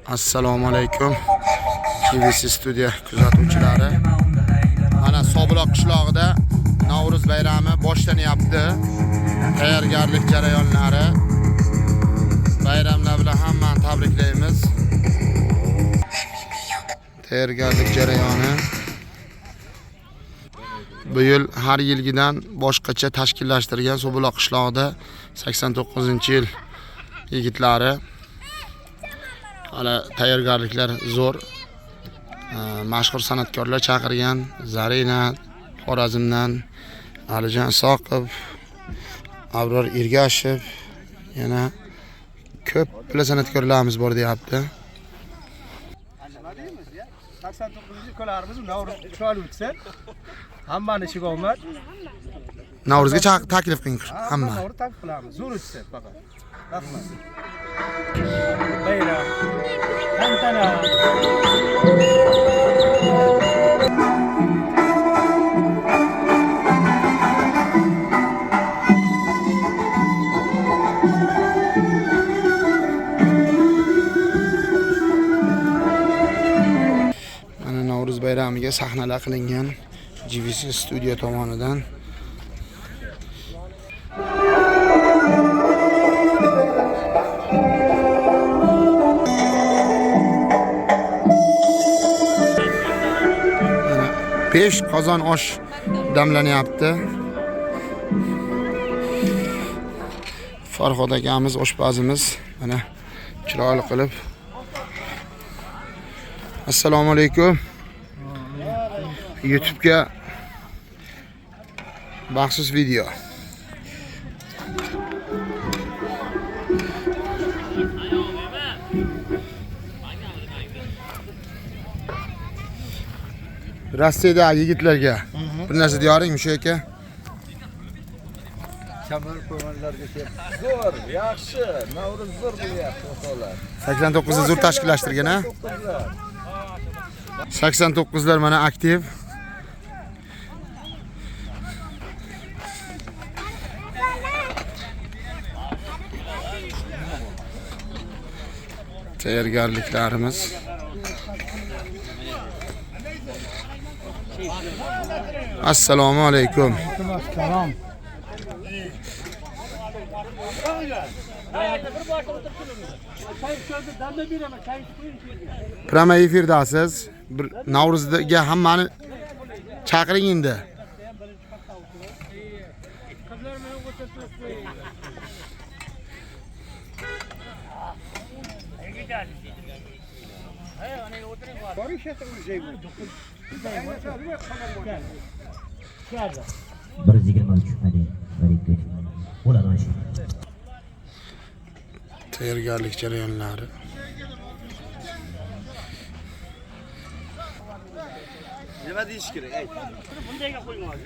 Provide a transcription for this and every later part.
Assalomu alaykum. TVC studiya kuzatuvchilari. Mana Sobuloq qishlog'ida Navro'z bayrami boshlanyapti. Tayyorgarlik jarayonlari. Bayramlar bilan hammani tabriklaymiz. Tayyorgarlik jarayoni bu yil har yilgidan boshqacha tashkillashtirgan Sobuloq qishlog'ida 89-yil yigitlari. Hala tayyorgarliklar zo'r. Mashhur san'atkorlar chaqirgan. Zarina Xorazmdan, Alijon Soqov, Abror Ergashev, yana ko'p san'atkorlarimiz bor deyapti. 89-kunlarimiz Navro'z chiroyli o'tsin. Hammani ishiga omad. Navruzga taklif qiling hamma. Navro'z taklif qilamiz. Zo'r o'tsin faqat. Rahmat. Bayram. Tantana. Mana Navro'z bayramiga sahnalar qilingan TVC studiya tomonidan. Besh qozon osh damlanyapti. Farhod akamiz oshpazimiz mana chiroyli qilib. Assalomu alaykum. YouTube'ga maxsus video. Rossiyada yigitlarga bir narsa diyoringmi shu aka? Kamar qo'ymanlarga kelib. Zo'r, yaxshi. Navro'z zo'r bo'lyapti o'g'illar. 89 zo'r tashkillashtirgan ha? 89lar mana aktiv. Tayyorgarliklarimiz. Assalomu alaykum. Assalom. Prama efirdasiz. Bir Navro'zga hammani chaqiring endi. Bir 23 hadi Farid bo'ladi mana shu. Tayyorgarlik jarayonlari. Nima deyish kerak? Ayt. Bundayga qo'ymoq.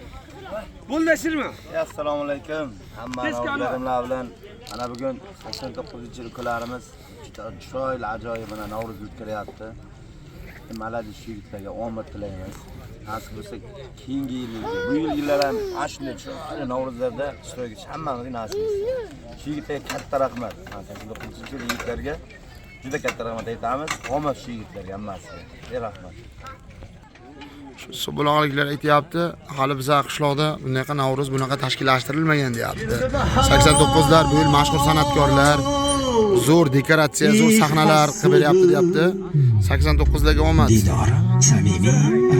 Bo'ldashirma. Assalomu alaykum. Hamma odamlar bilan mana bugun 89-yil kunlarimiz juda chiroyli, ajoyib mana Navro'z o'tkazyapti. Maladi shu yigitlarga omad tilaymiz. Nasib bo'lsa keyingi yillarga, bu yillar ham ashunday chiroyli Navro'zlarda ishtirok etish hammamizga nasib etsin. Shu yigitlarga katta rahmat. 89-yil yigitlarga juda katta rahmat aytamiz. Omad shu yigitlarga hammasiga. Rahmat. Sobuloqliklar aytayapti, hali bizlar qishloqda bunaqa Navro'z bunaqa tashkillashtirilmagan deyapti. 89lar bu yil mashhur san'atkorlar zo'r dekoratsiya, zo'r sahnalar qilib beryapti deyapti. 89larga omad. Didor samimiy